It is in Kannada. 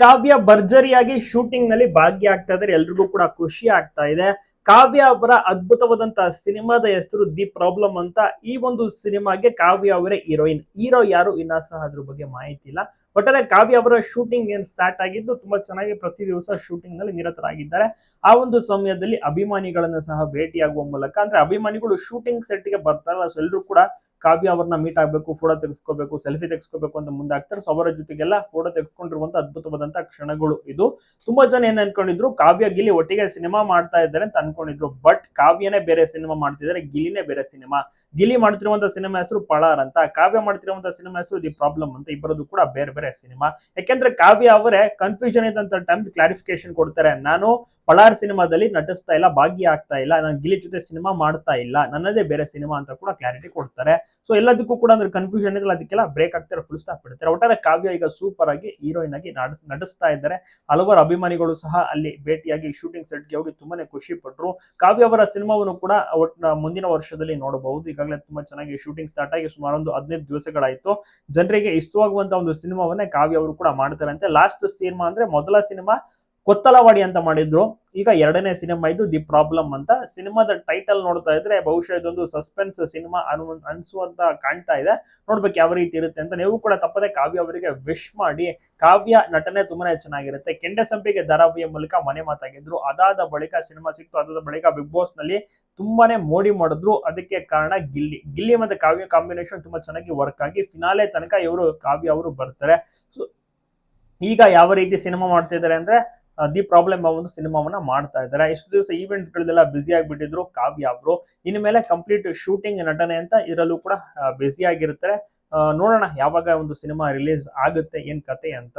ಕಾವ್ಯ ಭರ್ಜರಿಯಾಗಿ ಶೂಟಿಂಗ್ ನಲ್ಲಿ ಭಾಗಿಯಾಗ್ತಾ ಇದ್ದಾರೆ. ಎಲ್ರಿಗೂ ಕೂಡ ಖುಷಿ ಆಗ್ತಾ ಇದೆ. ಕಾವ್ಯ ಅವರ ಅದ್ಭುತವಾದಂತಹ ಸಿನಿಮಾದ ಹೆಸರು ದಿ ಪ್ರಾಬ್ಲಮ್ ಅಂತ. ಈ ಒಂದು ಸಿನಿಮಾಗೆ ಕಾವ್ಯ ಅವರೇ ಹೀರೋಯಿನ್. ಹೀರೋ ಯಾರು ಇನ್ನ ಸಹ ಅದ್ರ ಬಗ್ಗೆ ಮಾಹಿತಿ ಇಲ್ಲ. ಒಟ್ಟಾರೆ ಕಾವ್ಯ ಅವರ ಶೂಟಿಂಗ್ ಏನ್ ಸ್ಟಾರ್ಟ್ ಆಗಿದ್ದು ತುಂಬಾ ಚೆನ್ನಾಗಿ ಪ್ರತಿ ದಿವಸ ಶೂಟಿಂಗ್ ನಲ್ಲಿ ನಿರತರಾಗಿದ್ದಾರೆ. ಆ ಒಂದು ಸಮಯದಲ್ಲಿ ಅಭಿಮಾನಿಗಳನ್ನ ಸಹ ಭೇಟಿಯಾಗುವ ಮೂಲಕ, ಅಂದ್ರೆ ಅಭಿಮಾನಿಗಳು ಶೂಟಿಂಗ್ ಸೆಟ್ ಗೆ ಬರ್ತಾರಲ್ಲ, ಸೊ ಎಲ್ಲರೂ ಕೂಡ ಕಾವ್ಯ ಅವ್ರನ್ನ ಮೀಟ್ ಆಗ್ಬೇಕು, ಫೋಟೋ ತೆಗೆಸ್ಕೋಬೇಕು, ಸೆಲ್ಫಿ ತೆಗೆಸ್ಕೋಬೇಕು ಅಂತ ಮುಂದಾಗ್ತಾರೆ. ಸೊ ಅವರ ಜೊತೆಗೆಲ್ಲ ಫೋಟೋ ತೆಗೆಸ್ಕೊಂಡಿರುವಂತ ಅದ್ಭುತವಾದಂತಹ ಕ್ಷಣಗಳು ಇದು. ತುಂಬಾ ಜನ ಏನ್ ಅನ್ಕೊಂಡಿದ್ರು, ಕಾವ್ಯ ಗಿಲ್ಲಿ ಒಟ್ಟಿಗೆ ಸಿನಿಮಾ ಮಾಡ್ತಾ ಇದ್ದಾರೆ ಅಂತ ಅನ್ಕೊಂಡಿದ್ರು. ಬಟ್ ಕಾವ್ಯನೇ ಬೇರೆ ಸಿನಿಮಾ ಮಾಡ್ತಿದ್ದಾರೆ, ಗಿಲ್ಲಿನೇ ಬೇರೆ ಸಿನಿಮಾ. ಗಿಲ್ಲಿ ಮಾಡ್ತಿರುವಂತಹ ಸಿನಿಮಾ ಹೆಸರು ಪಳಾರ್ ಅಂತ, ಕಾವ್ಯ ಮಾಡ್ತಿರುವಂತಹ ಸಿನಿಮಾ ಹೆಸರು ದಿ ಪ್ರಾಬ್ಲಮ್ ಅಂತ. ಇಬ್ಬರದು ಕೂಡ ಬೇರೆ ಬೇರೆ ಸಿನಿಮಾ. ಯಾಕೆಂದ್ರೆ ಕಾವ್ಯ ಅವರೇ ಕನ್ಫ್ಯೂಷನ್ ಇದ್ದಂತ ಟೈಮ್ ಕ್ಲಾರಿಫಿಕೇಶನ್ ಕೊಡ್ತಾರೆ. ನಾನು ಪಳಾರ್ ಸಿನಿಮಾದಲ್ಲಿ ನಟಿಸ್ತಾ ಇಲ್ಲ, ಭಾಗಿಯಾಗ್ತಾ ಇಲ್ಲ, ನಾನು ಗಿಲ್ಲಿ ಜೊತೆ ಸಿನಿಮಾ ಮಾಡ್ತಾ ಇಲ್ಲ, ನನ್ನದೇ ಬೇರೆ ಸಿನಿಮಾ ಅಂತ ಕೂಡ ಕ್ಲಾರಿಟಿ ಕೊಡ್ತಾರೆ. ಸೊ ಎಲ್ಲದಕ್ಕೂ ಕೂಡ ಅಂದ್ರೆ ಕನ್ಫ್ಯೂಷನ್ ಇದ್ರೆ ಅದಕ್ಕೆಲ್ಲ ಬ್ರೇಕ್ ಆಗ್ತಾರೆ, ಫುಲ್ ಸ್ಟಾಪ್ ಬಿಡ್ತಾರೆ. ಒಟ್ಟಾರೆ ಕಾವ್ಯ ಈಗ ಸೂಪರ್ ಆಗಿ ಹೀರೋಯಿನ್ ಆಗಿ ನಟಿಸ್ತಾ ಇದ್ದಾರೆ. ಹಲವಾರು ಅಭಿಮಾನಿಗಳು ಸಹ ಅಲ್ಲಿ ಭೇಟಿಯಾಗಿ ಶೂಟಿಂಗ್ ಸೆಟ್ ಗೆ ಹೋಗಿ ತುಂಬಾನೇ ಖುಷಿ ಪಟ್ರು. ಕಾವ್ಯ ಅವರ ಸಿನಿಮಾವನ್ನು ಕೂಡ ಮುಂದಿನ ವರ್ಷದಲ್ಲಿ ನೋಡಬಹುದು. ಈಗಾಗಲೇ ತುಂಬಾ ಚೆನ್ನಾಗಿ ಶೂಟಿಂಗ್ ಸ್ಟಾರ್ಟ್ ಆಗಿ ಸುಮಾರು ಒಂದು 15 ದಿವಸಗಳಾಯ್ತು. ಜನರಿಗೆ ಇಷ್ಟವಾಗುವಂತ ಒಂದು ಸಿನಿಮಾವನ್ನೇ ಕಾವ್ಯ ಅವರು ಕೂಡ ಮಾಡ್ತಾರೆ ಅಂತೆ. ಲಾಸ್ಟ್ ಸಿನಿಮಾ ಅಂದ್ರೆ ಮೊದಲ ಸಿನಿಮಾ ಕೊತ್ತಲವಾಡಿ ಅಂತ ಮಾಡಿದ್ರು. ಈಗ ಎರಡನೇ ಸಿನಿಮಾ ಇದು ದಿ ಪ್ರಾಬ್ಲಮ್ ಅಂತ. ಸಿನಿಮಾದ ಟೈಟಲ್ ನೋಡ್ತಾ ಇದ್ರೆ ಬಹುಶಃ ಇದೊಂದು ಸಸ್ಪೆನ್ಸ್ ಸಿನಿಮಾ ಅನ್ಸುವಂತ ಕಾಣ್ತಾ ಇದೆ. ನೋಡ್ಬೇಕು ಯಾವ ರೀತಿ ಇರುತ್ತೆ ಅಂತ. ನೀವು ಕೂಡ ತಪ್ಪದೆ ಕಾವ್ಯ ಅವರಿಗೆ ವಿಶ್ ಮಾಡಿ. ಕಾವ್ಯ ನಟನೆ ತುಂಬಾನೇ ಚೆನ್ನಾಗಿರುತ್ತೆ. ಕೆಂಡೆ ಸಂಪಿಗೆ ಧಾರಾವಾಹಿಯ ಮೂಲಕ ಮನೆ ಮಾತಾಗಿದ್ರು. ಅದಾದ ಬಳಿಕ ಸಿನಿಮಾ ಸಿಕ್ತು. ಅದಾದ ಬಳಿಕ ಬಿಗ್ ಬಾಸ್ ನಲ್ಲಿ ತುಂಬಾನೇ ಮೋಡಿ ಮಾಡಿದ್ರು. ಅದಕ್ಕೆ ಕಾರಣ ಗಿಲ್ಲಿ ಮತ್ತೆ ಕಾವ್ಯ ಕಾಂಬಿನೇಷನ್ ತುಂಬಾ ಚೆನ್ನಾಗಿ ವರ್ಕ್ ಆಗಿ ಫಿನಾಲೆ ತನಕ ಇವರು ಕಾವ್ಯ ಅವರು ಬರ್ತಾರೆ. ಸೊ ಈಗ ಯಾವ ರೀತಿ ಸಿನಿಮಾ ಮಾಡ್ತಾ ಇದ್ದಾರೆ ಅಂದ್ರೆ ದಿ ಪ್ರಾಬ್ಲಮ್ ಒಂದು ಸಿನಿಮಾವನ್ನ ಮಾಡ್ತಾ ಇದ್ದಾರೆ. ಇಷ್ಟು ದಿವಸ ಈವೆಂಟ್ಸ್ ಗಳಲ್ಲೆಲ್ಲ ಬ್ಯುಸಿ ಆಗಿಬಿಟ್ಟಿದ್ರು ಕಾವ್ಯ ಅವರು. ಇನ್ಮೇಲೆ ಕಂಪ್ಲೀಟ್ ಶೂಟಿಂಗ್ ನಟನೆ ಅಂತ ಇದರಲ್ಲೂ ಕೂಡ ಬ್ಯುಸಿ ಆಗಿರ್ತಾರೆ. ನೋಡೋಣ ಯಾವಾಗ ಒಂದು ಸಿನಿಮಾ ರಿಲೀಸ್ ಆಗುತ್ತೆ, ಏನ್ ಕತೆ ಅಂತ.